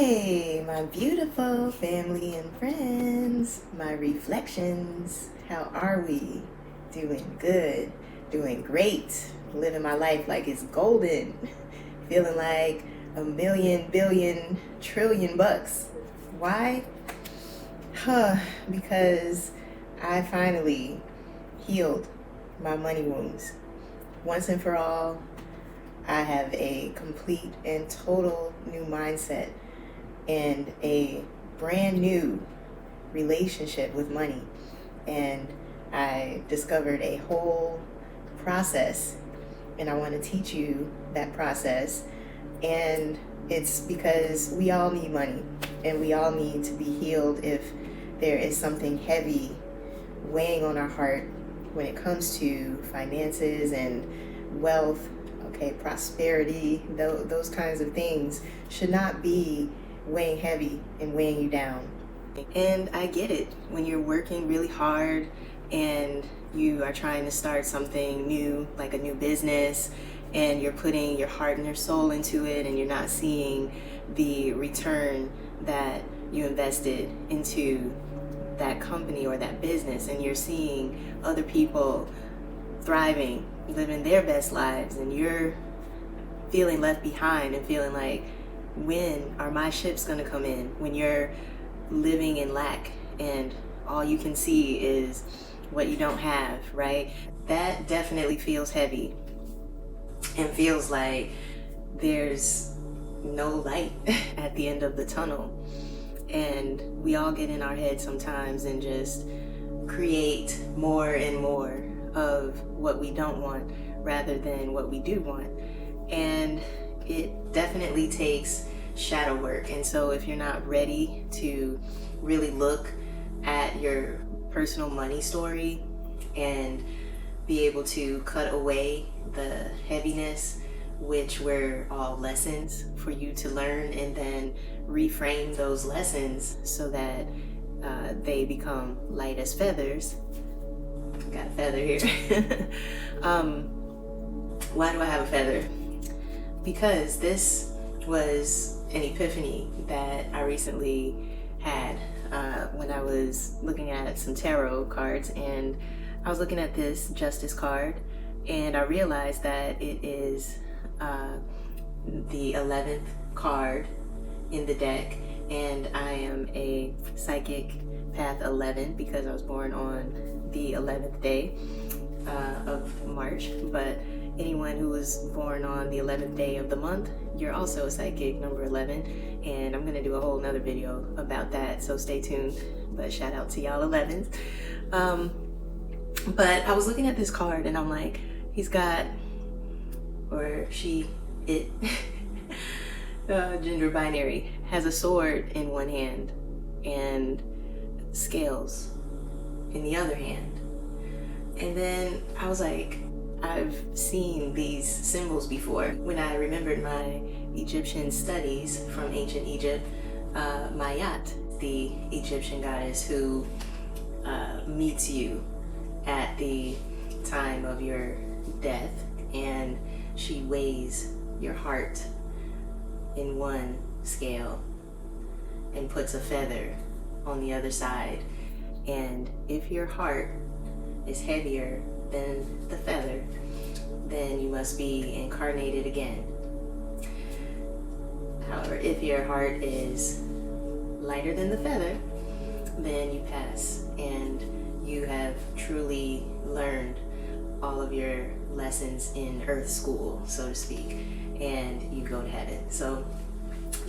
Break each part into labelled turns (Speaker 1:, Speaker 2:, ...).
Speaker 1: Hey, my beautiful family and friends, my reflections. How are we? Doing good, doing great, living my life like it's golden, feeling like a million, billion, trillion bucks. Why? Because I finally healed my money wounds. Once and for all, I have a complete and total new mindset and a brand new relationship with money. And I discovered a whole process, and I want to teach you that process. And it's because we all need money, and we all need to be healed if there is something heavy weighing on our heart when it comes to finances and wealth. Okay, prosperity, those kinds of things should not be weighing heavy and weighing you down. And I get it when you're working really hard and you are trying to start something new, like a new business, and you're putting your heart and your soul into it, and you're not seeing the return that you invested into that company or that business, and you're seeing other people thriving, living their best lives, and you're feeling left behind and feeling like, when are my ships going to come in? When you're living in lack and all you can see is what you don't have, right? That definitely feels heavy and feels like there's no light at the end of the tunnel. And we all get in our head sometimes and just create more and more of what we don't want rather than what we do want. And it definitely takes shadow work. And so if you're not ready to really look at your personal money story and be able to cut away the heaviness, which were all lessons for you to learn, and then reframe those lessons so that they become light as feathers. Got a feather here. Why do I have a feather? Because this was an epiphany that I recently had when I was looking at some tarot cards, and I was looking at this justice card, and I realized that it is the 11th card in the deck, and I am a psychic path 11 because I was born on the 11th day of March. But anyone who was born on the 11th day of the month, you're also a psychic number 11, and I'm gonna do a whole nother video about that, so stay tuned. But shout out to y'all 11s. But I was looking at this card and I'm like, he's got, or she, it, gender binary, has a sword in one hand and scales in the other hand. And then I was like, I've seen these symbols before. When I remembered my Egyptian studies from ancient Egypt, Maat, the Egyptian goddess who meets you at the time of your death, and she weighs your heart in one scale and puts a feather on the other side. And if your heart is heavier than the feather, then you must be incarnated again. However, if your heart is lighter than the feather, then you pass and you have truly learned all of your lessons in earth school, so to speak, and you go to heaven. So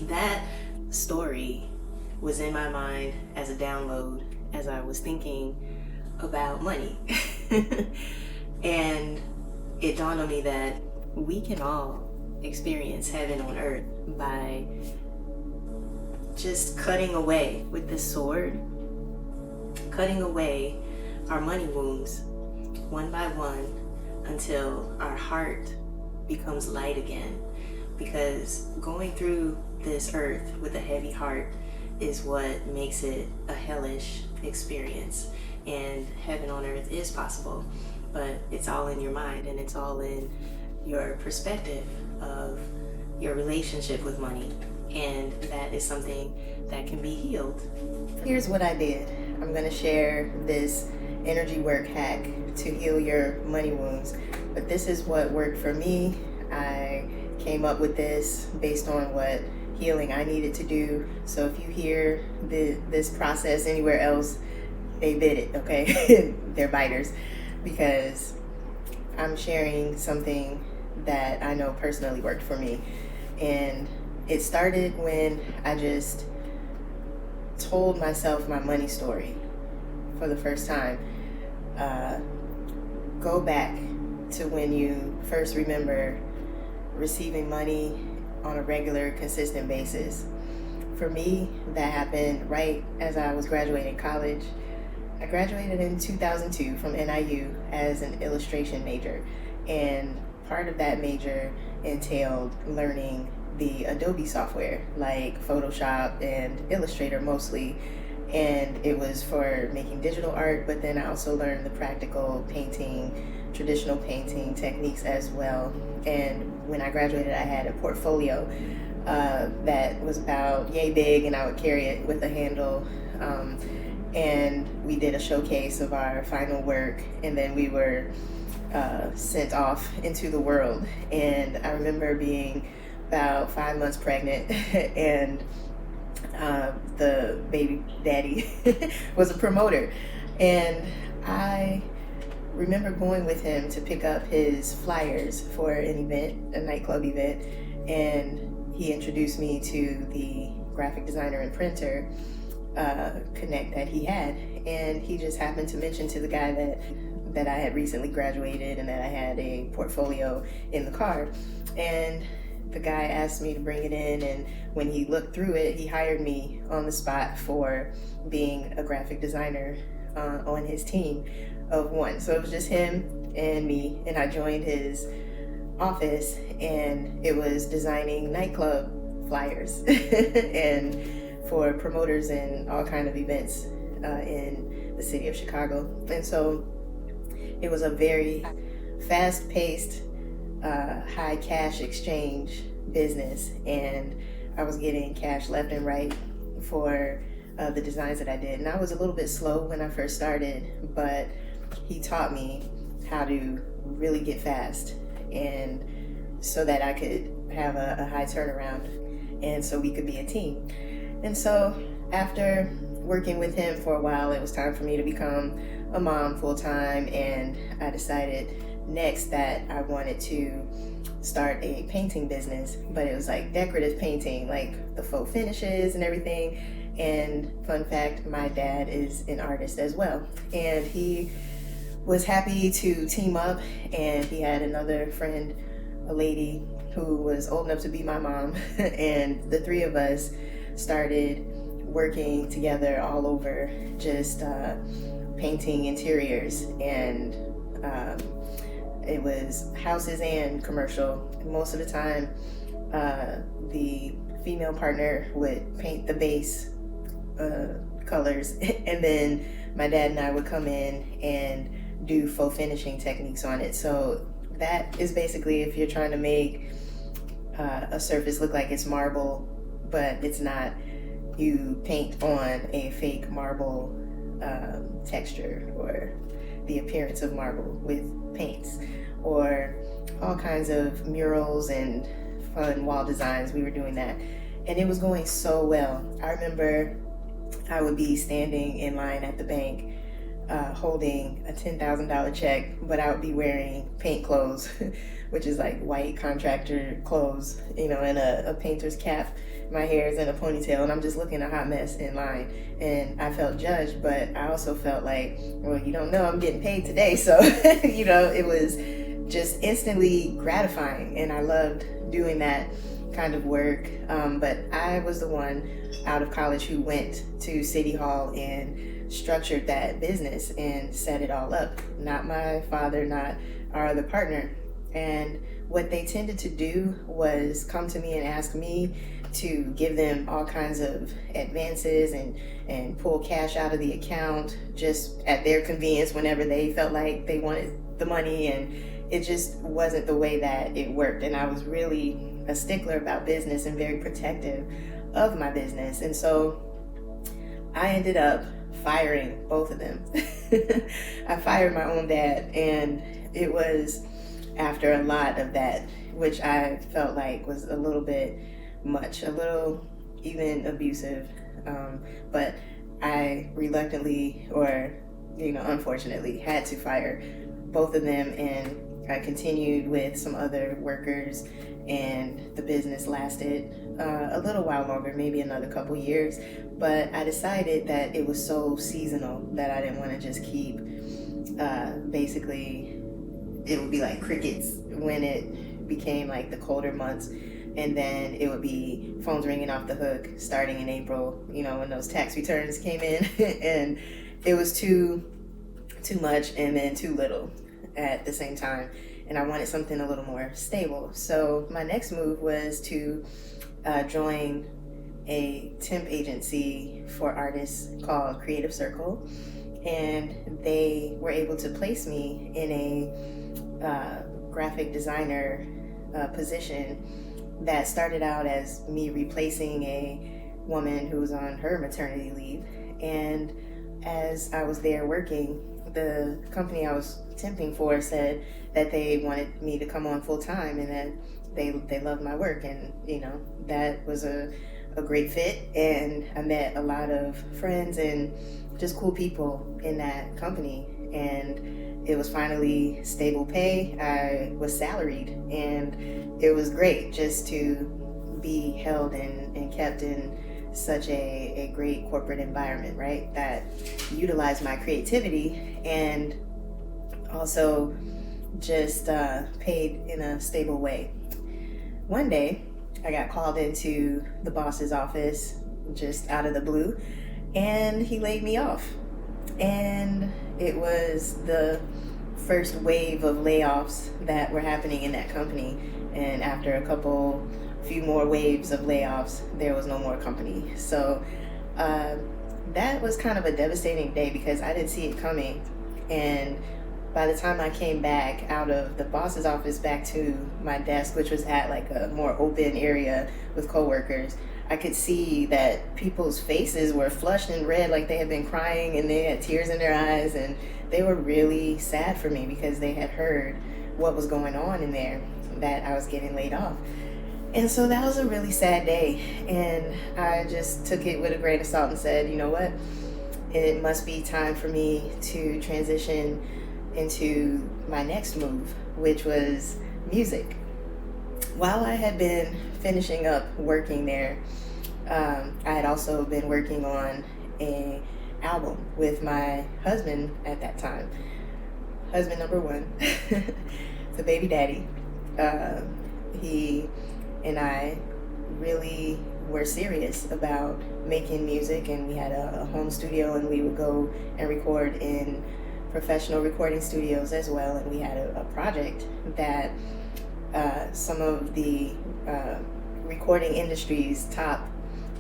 Speaker 1: that story was in my mind as a download as I was thinking about money. And it dawned on me that we can all experience heaven on earth by just cutting away with this sword, cutting away our money wounds one by one until our heart becomes light again. Because going through this earth with a heavy heart is what makes it a hellish experience. And heaven on earth is possible, but it's all in your mind, and it's all in your perspective of your relationship with money. and that is something that can be healed. Here's what I did. I'm going to share this energy work hack to heal your money wounds, but this is what worked for me. I came up with this based on what healing I needed to do. So if you hear this process anywhere else, they bit it, okay? They're biters, because I'm sharing something that I know personally worked for me. And it started when I just told myself my money story for the first time. Go back to when you first remember receiving money on a regular, consistent basis. For me, that happened right as I was graduating college. I graduated in 2002 from NIU as an illustration major, and part of that major entailed learning the Adobe software like Photoshop and Illustrator mostly, and it was for making digital art, but then I also learned the practical painting, traditional painting techniques as well. And when I graduated, I had a portfolio that was about yay big, and I would carry it with a handle. And we did a showcase of our final work, and then we were sent off into the world. And I remember being about 5 months pregnant, and the baby daddy was a promoter, and I remember going with him to pick up his flyers for an event, a nightclub event, and he introduced me to the graphic designer and printer connect that he had, and he just happened to mention to the guy that I had recently graduated and that I had a portfolio in the car, and the guy asked me to bring it in, and when he looked through it, he hired me on the spot for being a graphic designer on his team of one. So it was just him and me, and I joined his office, and it was designing nightclub flyers and for promoters and all kind of events in the city of Chicago. And so it was a very fast-paced, high cash exchange business, and I was getting cash left and right for the designs that I did. And I was a little bit slow when I first started, but he taught me how to really get fast, and so that I could have a high turnaround, and so we could be a team. And so after working with him for a while, it was time for me to become a mom full-time, and I decided next that I wanted to start a painting business, but it was like decorative painting, like the faux finishes and everything. And fun fact, my dad is an artist as well, and he was happy to team up, and he had another friend, a lady who was old enough to be my mom, and the three of us started working together all over, just painting interiors, and it was houses and commercial. Most of the time, the female partner would paint the base colors, and then my dad and I would come in and do faux finishing techniques on it. So that is basically if you're trying to make a surface look like it's marble, but it's not, you paint on a fake marble texture or the appearance of marble with paints, or all kinds of murals and fun wall designs. We were doing that, and it was going so well. I remember I would be standing in line at the bank holding a $10,000 check, but I would be wearing paint clothes, which is like white contractor clothes, you know, and a painter's cap. My hair is in a ponytail, and I'm just looking a hot mess in line. And I felt judged, but I also felt like, well, you don't know, I'm getting paid today. So, you know, it was just instantly gratifying, and I loved doing that kind of work. But I was the one out of college who went to City Hall and structured that business and set it all up. Not my father, not our other partner. And what they tended to do was come to me and ask me to give them all kinds of advances and pull cash out of the account just at their convenience whenever they felt like they wanted the money, and it just wasn't the way that it worked. And I was really a stickler about business and very protective of my business. And so I ended up firing both of them. I fired my own dad, and it was after a lot of that, which I felt like was a little bit much, a little even abusive. But I reluctantly, or unfortunately, had to fire both of them, and I continued with some other workers, and the business lasted a little while longer, maybe another couple years. But I decided that it was so seasonal that I didn't want to just keep, basically, it would be like crickets when it became like the colder months. And then it would be phones ringing off the hook starting in April, when those tax returns came in. And it was too much and then too little at the same time. And I wanted something a little more stable. So my next move was to join a temp agency for artists called Creative Circle. And they were able to place me in a graphic designer position that started out as me replacing a woman who was on her maternity leave. And as I was there working, the company I was temping for said that they wanted me to come on full time, and that they loved my work, and that was a great fit. And I met a lot of friends and just cool people in that company, and it was finally stable pay. I was salaried, and it was great just to be held and kept in such a great corporate environment, right? That utilized my creativity and also just paid in a stable way. One day, I got called into the boss's office just out of the blue, and he laid me off. And it was the first wave of layoffs that were happening in that company. And after a few more waves of layoffs, there was no more company. So that was kind of a devastating day because I didn't see it coming. And by the time I came back out of the boss's office back to my desk, which was at like a more open area with coworkers, I could see that people's faces were flushed and red, like they had been crying and they had tears in their eyes, and they were really sad for me because they had heard what was going on in there, that I was getting laid off. And so that was a really sad day, and I just took it with a grain of salt and said, you know what, it must be time for me to transition into my next move, which was music. While I had been finishing up working there, I had also been working on an album with my husband at that time. Husband number one, the baby daddy. He and I really were serious about making music, and we had a home studio, and we would go and record in professional recording studios as well. And we had a project that some of the recording industry's top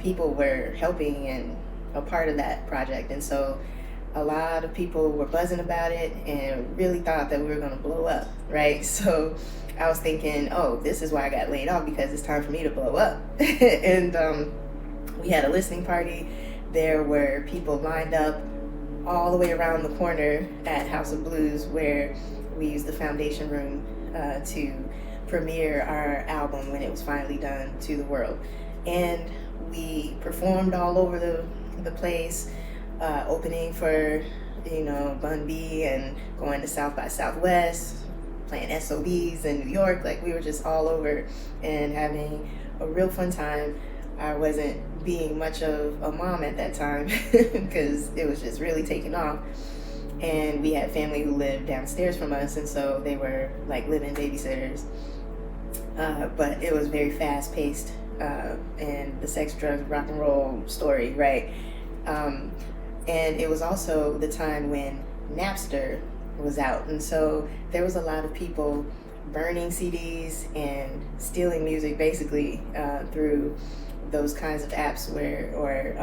Speaker 1: people were helping and a part of that project. And so a lot of people were buzzing about it and really thought that we were going to blow up, right? So I was thinking, oh, this is why I got laid off, because it's time for me to blow up. And we had a listening party. There were people lined up all the way around the corner at House of Blues, where we used the foundation room to premiere our album when it was finally done to the world. And we performed all over the place, opening for Bun B, and going to South by Southwest, playing SOBs in New York. Like, we were just all over and having a real fun time. I wasn't being much of a mom at that time because it was just really taking off. And we had family who lived downstairs from us, and so they were like living babysitters. But it was very fast paced, and the sex, drugs, rock and roll story, right? And it was also the time when Napster was out, and so there was a lot of people burning CDs and stealing music, basically, through those kinds of apps or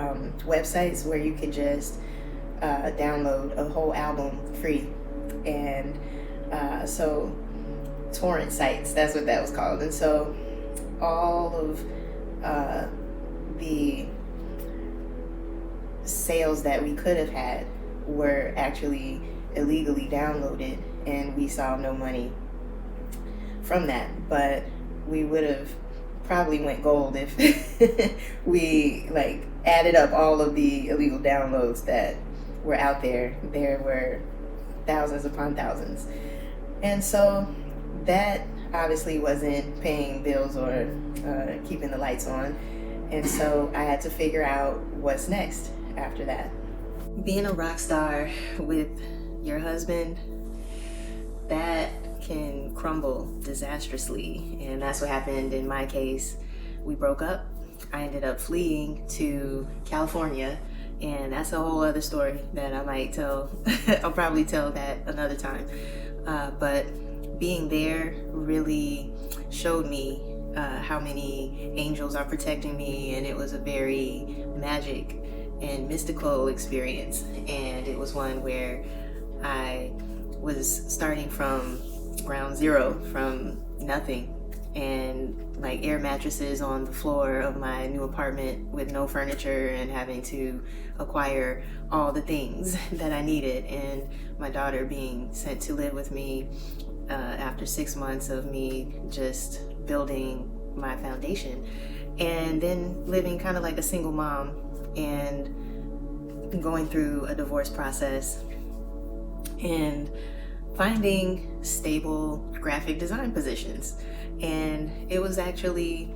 Speaker 1: websites where you could just download a whole album free. And so torrent sites, that's what that was called. And so all of the sales that we could have had were actually illegally downloaded, and we saw no money from that. But we would have probably went gold if we like added up all of the illegal downloads that were out there. There were thousands upon thousands. And so that obviously wasn't paying bills or keeping the lights on. And so I had to figure out what's next after that. Being a rock star with your husband, that can crumble disastrously. And that's what happened in my case. We broke up. I ended up fleeing to California, and that's a whole other story that I might tell. I'll probably tell that another time. But being there really showed me how many angels are protecting me, and it was a very magic and mystical experience. And it was one where I was starting from ground zero, from nothing, and like air mattresses on the floor of my new apartment with no furniture, and having to acquire all the things that I needed, and my daughter being sent to live with me after 6 months of me just building my foundation, and then living kind of like a single mom and going through a divorce process and finding stable graphic design positions. And it was actually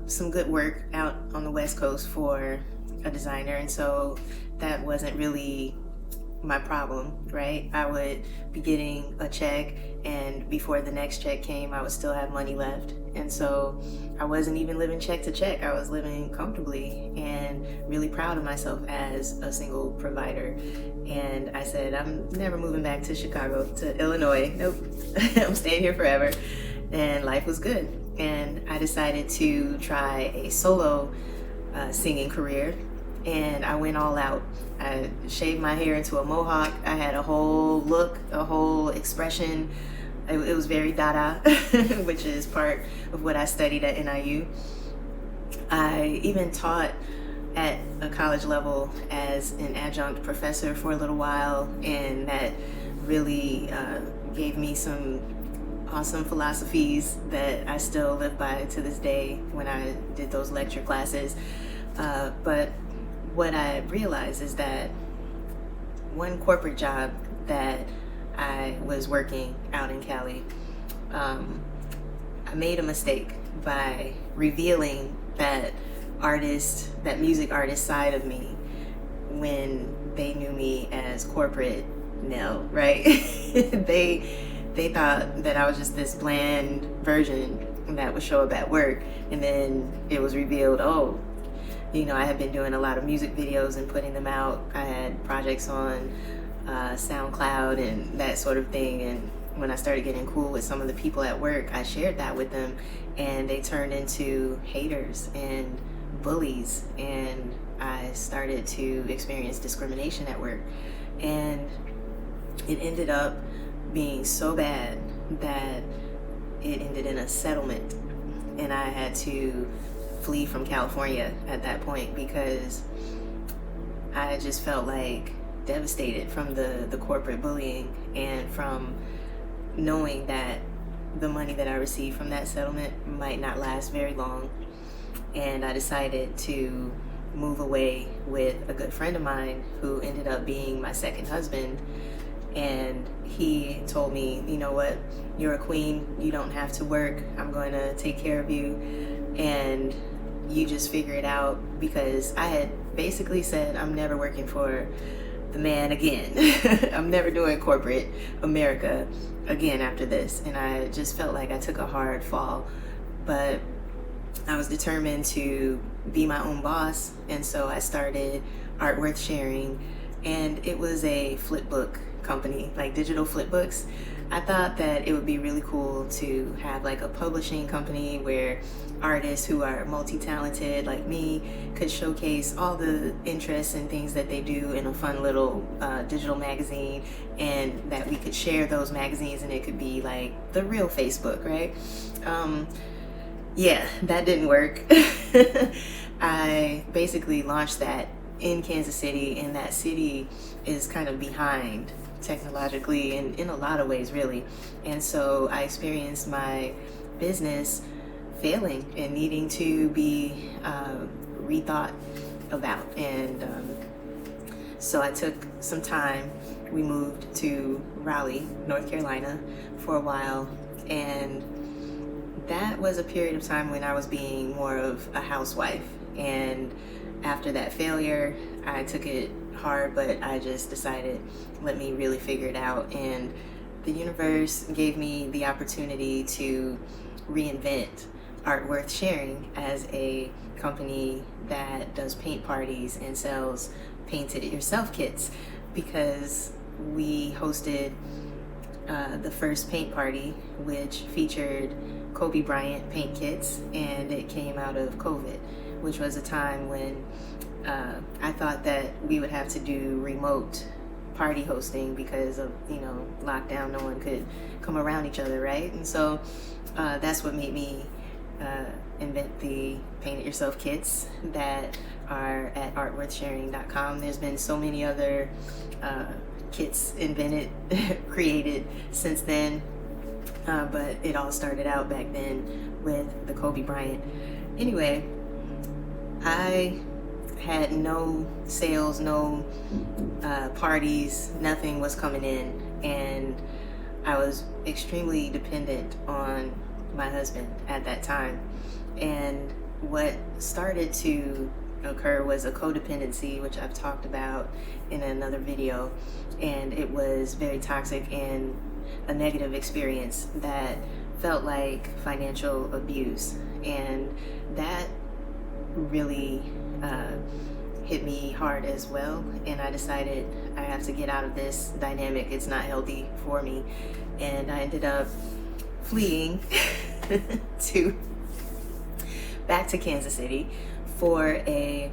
Speaker 1: some good work out on the West Coast for a designer, and so that wasn't really my problem, right? I would be getting a check, and before the next check came, I would still have money left. And so I wasn't even living check to check. I was living comfortably and really proud of myself as a single provider. And I said, I'm never moving back to Chicago, to Illinois. Nope, I'm staying here forever. And life was good. And I decided to try a solo singing career, and I went all out. I shaved my hair into a mohawk. I had a whole look, a whole expression. It was very Dada, which is part of what I studied at NIU. I even taught at a college level as an adjunct professor for a little while, and that really gave me some awesome philosophies that I still live by to this day when I did those lecture classes. But what I realized is that one corporate job that I was working out in Cali, I made a mistake by revealing that music artist side of me when they knew me as corporate Nell, right? They thought that I was just this bland version that would show up at work, and then it was revealed, oh, you know, I had been doing a lot of music videos and putting them out. I had projects on SoundCloud and that sort of thing, and when I started getting cool with some of the people at work, I shared that with them, and they turned into haters and bullies, and I started to experience discrimination at work. And it ended up being so bad that it ended in a settlement, and I had to flee from California at that point because I just felt like devastated from the corporate bullying, and from knowing that the money that I received from that settlement might not last very long. And I decided to move away with a good friend of mine who ended up being my second husband. And he told me, you know what, you're a queen, you don't have to work, I'm going to take care of you, and you just figure it out. Because I had basically said, I'm never working for the man again. I'm never doing corporate America again after this. And I just felt like I took a hard fall, but I was determined to be my own boss. And so I started Art Worth Sharing, and it was a flip book company, like digital flip books. I thought that it would be really cool to have like a publishing company where artists who are multi-talented like me could showcase all the interests and things that they do in a fun little digital magazine, and that we could share those magazines, and it could be like the real Facebook, right? Yeah, that didn't work. I basically launched that in Kansas City, and that city is kind of behind technologically and in a lot of ways, really. And so I experienced my business failing and needing to be rethought about. And so I took some time. We moved to Raleigh, North Carolina for a while, and that was a period of time when I was being more of a housewife. And after that failure, I took it hard, but I just decided, let me really figure it out. And the universe gave me the opportunity to reinvent Art Worth Sharing as a company that does paint parties and sells paint it yourself kits, because we hosted the first paint party, which featured Kobe Bryant paint kits, and it came out of COVID, which was a time when I thought that we would have to do remote party hosting because of, lockdown. No one could come around each other, right? And so that's what made me invent the paint it yourself kits that are at artworthsharing.com. There's been so many other kits invented, created since then, but it all started out back then with the Kobe Bryant. Anyway, I had no sales, no parties, nothing was coming in, and I was extremely dependent on my husband at that time. And what started to occur was a codependency, which I've talked about in another video, and it was very toxic and a negative experience that felt like financial abuse. And that really hit me hard as well, and I decided I have to get out of this dynamic. It's not healthy for me, and I ended up fleeing back to Kansas City for a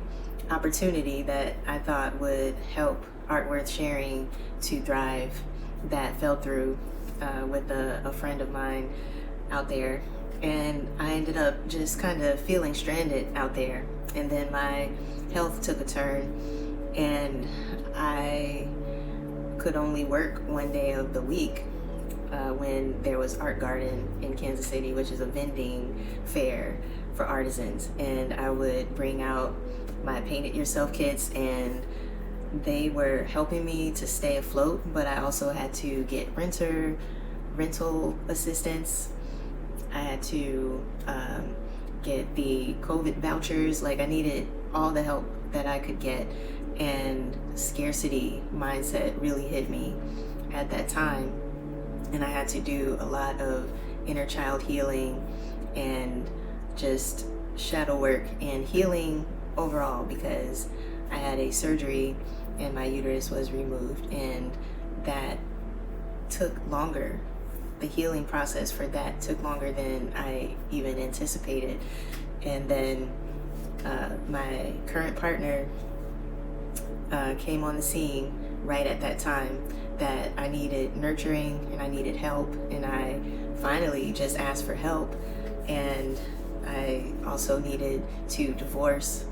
Speaker 1: opportunity that I thought would help Art Worth Sharing to thrive. That fell through with a friend of mine out there, and I ended up just kind of feeling stranded out there. And then my health took a turn, and I could only work one day of the week when there was Art Garden in Kansas City, which is a vending fair for artisans. And I would bring out my paint it yourself kits, and they were helping me to stay afloat, but I also had to get rental assistance. I had to get the COVID vouchers. Like, I needed all the help that I could get, and scarcity mindset really hit me at that time. And I had to do a lot of inner child healing and just shadow work and healing overall, because I had a surgery and my uterus was removed, and that took longer. The healing process for that took longer than I even anticipated. And then my current partner came on the scene right at that time that I needed nurturing and I needed help, and I finally just asked for help. And I also needed to divorce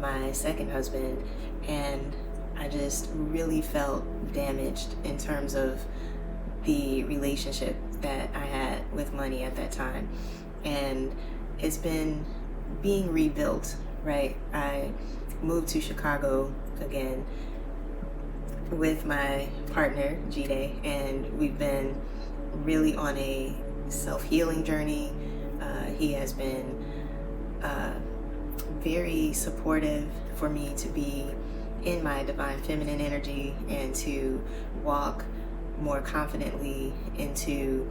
Speaker 1: my second husband, and I just really felt damaged in terms of the relationship that I had with money at that time. And it's been being rebuilt, right? I moved to Chicago again with my partner, G-Day, and we've been really on a self-healing journey. He has been very supportive for me to be in my divine feminine energy and to walk more confidently into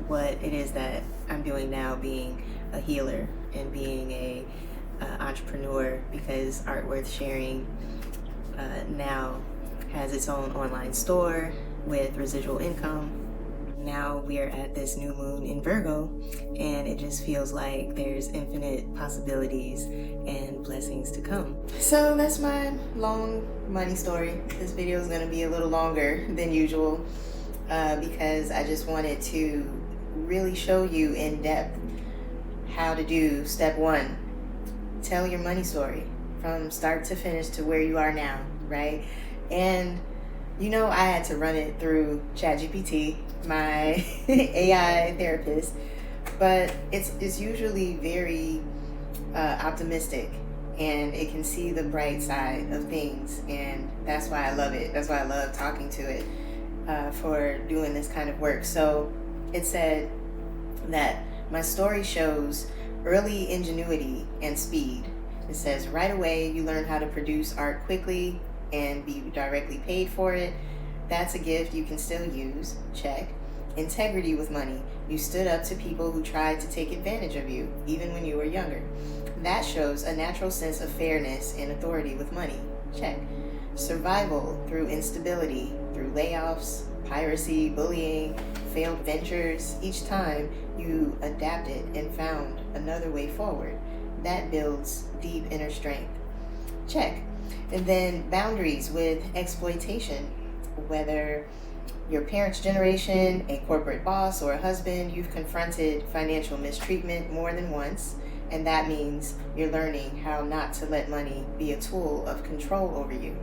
Speaker 1: what it is that I'm doing now, being a healer and being a entrepreneur, because Art Worth Sharing now has its own online store with residual income. Now we are at this new moon in Virgo, and it just feels like there's infinite possibilities and blessings to come. So that's my long money story. This video is going to be a little longer than usual because I just wanted to really show you in depth how to do step 1. Tell your money story from start to finish to where you are now, right? And I had to run it through ChatGPT, my AI therapist, but it's usually very optimistic, and it can see the bright side of things, and that's why I love it. That's why I love talking to it for doing this kind of work. So it said that my story shows early ingenuity and speed. It says right away you learn how to produce art quickly and be directly paid for it. That's a gift you can still use. Check. Integrity with money. You stood up to people who tried to take advantage of you, even when you were younger. That shows a natural sense of fairness and authority with money. Check. Survival through instability, through layoffs, piracy, bullying, failed ventures. Each time you adapted and found another way forward. That builds deep inner strength. Check. And then boundaries with exploitation. Whether your parents' generation, a corporate boss, or a husband, you've confronted financial mistreatment more than once, and that means you're learning how not to let money be a tool of control over you.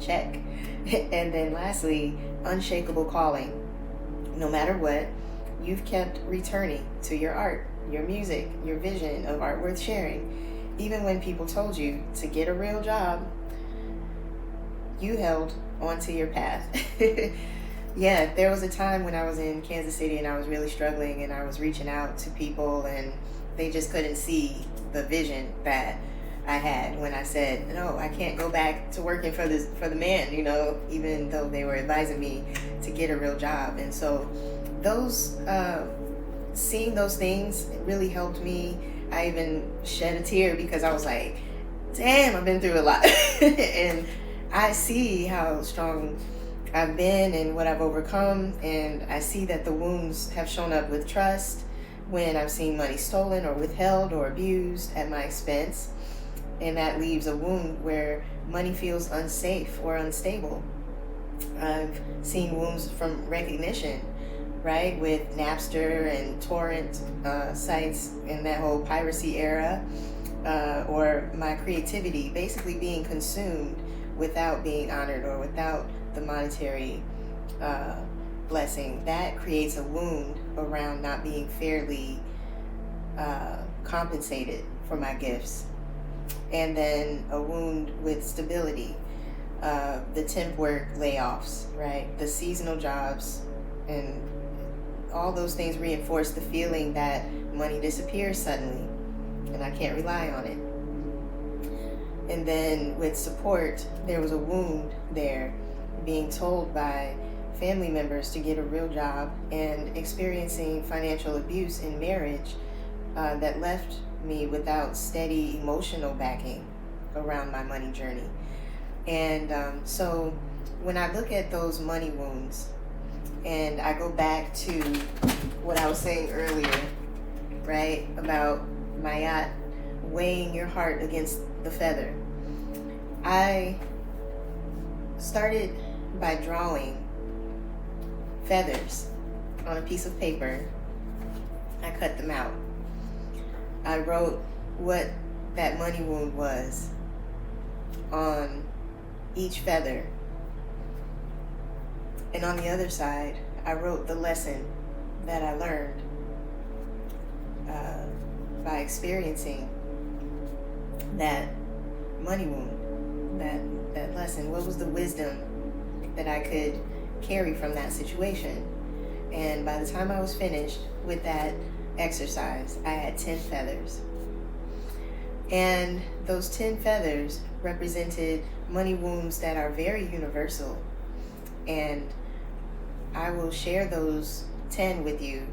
Speaker 1: Check. And then lastly, unshakable calling. No matter what, you've kept returning to your art, your music, your vision of art worth sharing. Even when people told you to get a real job, you held onto your path. Yeah, there was a time when I was in Kansas City and I was really struggling, and I was reaching out to people and they just couldn't see the vision that I had when I said, no, I can't go back to working for the man, even though they were advising me to get a real job. And so seeing those things really helped me. I even shed a tear because I was like, damn, I've been through a lot. And I see how strong I've been and what I've overcome, and I see that the wounds have shown up with trust when I've seen money stolen or withheld or abused at my expense, and that leaves a wound where money feels unsafe or unstable. I've seen wounds from recognition, right, with Napster and torrent sites in that whole piracy era, or my creativity basically being consumed without being honored or without the monetary blessing. That creates a wound around not being fairly compensated for my gifts. And then a wound with stability, the temp work layoffs, right? The seasonal jobs, and all those things reinforce the feeling that money disappears suddenly and I can't rely on it. And then with support, there was a wound there, being told by family members to get a real job and experiencing financial abuse in marriage that left me without steady emotional backing around my money journey. And so when I look at those money wounds and I go back to what I was saying earlier, right, about Maat weighing your heart against the feather, I started by drawing feathers on a piece of paper. I cut them out. I wrote what that money wound was on each feather. And on the other side, I wrote the lesson that I learned by experiencing that money wound, that lesson. What was the wisdom that I could carry from that situation? And by the time I was finished with that exercise, I had 10 feathers. And those 10 feathers represented money wounds that are very universal. And I will share those 10 with you.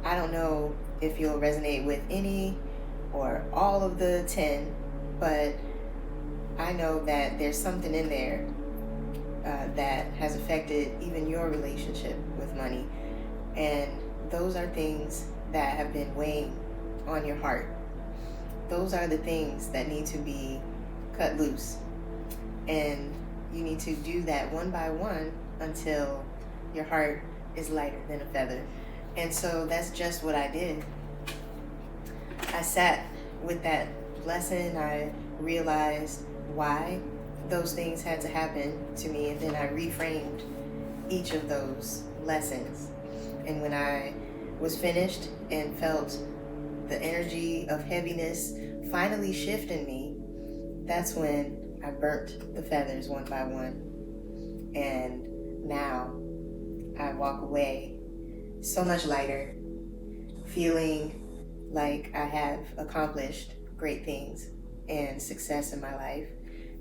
Speaker 1: I don't know if you'll resonate with any or all of the 10, but I know that there's something in there that has affected even your relationship with money. And those are things that have been weighing on your heart. Those are the things that need to be cut loose. And you need to do that one by one until your heart is lighter than a feather. And so that's just what I did. I sat with that lesson, I realized why those things had to happen to me, and then I reframed each of those lessons. And when I was finished and felt the energy of heaviness finally shift in me, that's when I burnt the feathers one by one. And now I walk away so much lighter, feeling like I have accomplished great things and success in my life.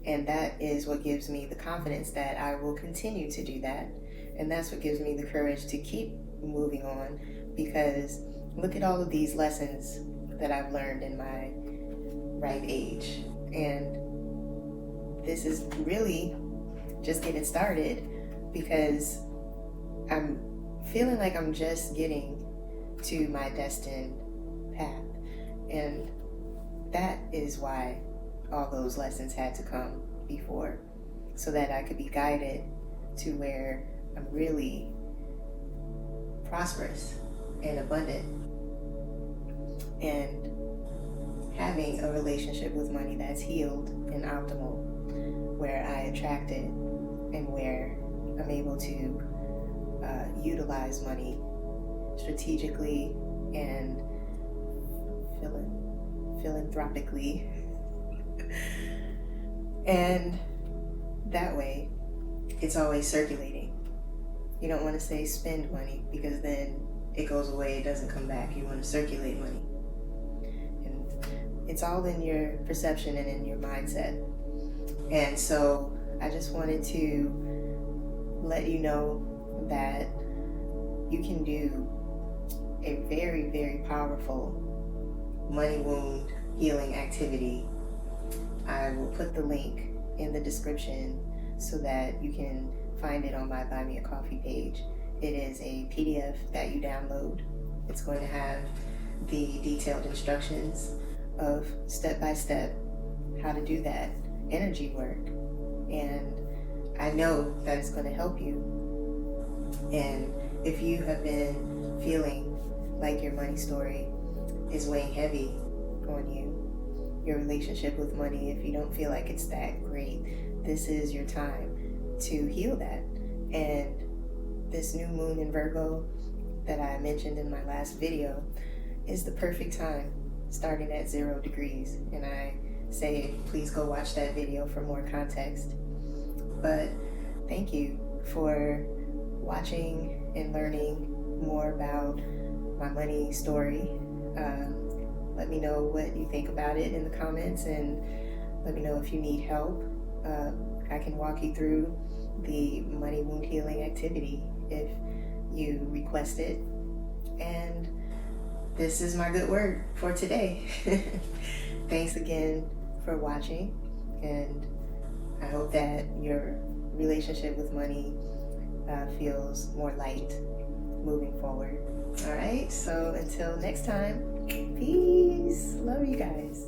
Speaker 1: And that is what gives me the confidence that I will continue to do that. And that's what gives me the courage to keep moving on, because look at all of these lessons that I've learned in my ripe age. And this is really just getting started, because I'm feeling like I'm just getting to my destined path. And that is why all those lessons had to come before, so that I could be guided to where I'm really prosperous and abundant, and having a relationship with money that's healed and optimal, where I attract it and where I'm able to utilize money strategically and philanthropically. And that way, it's always circulating. You don't want to say spend money, because then it goes away, it doesn't come back. You want to circulate money. And it's all in your perception and in your mindset. And so I just wanted to let you know that you can do a very, very powerful money wound healing activity. I will put the link in the description so that you can find it on my Buy Me a Coffee page. It is a PDF that you download. It's going to have the detailed instructions of step-by-step how to do that energy work. And I know that it's going to help you. And if you have been feeling like your money story is weighing heavy on you, your relationship with money, if you don't feel like it's that great, this is your time to heal that. And this new moon in Virgo that I mentioned in my last video is the perfect time, starting at 0 degrees. And I say, please go watch that video for more context. But thank you for watching and learning more about my money story. Let me know what you think about it in the comments, and let me know if you need help. I can walk you through the money wound healing activity if you request it. And this is my good word for today. Thanks again for watching, and I hope that your relationship with money feels more light moving forward. All right, so until next time, peace. Love you guys.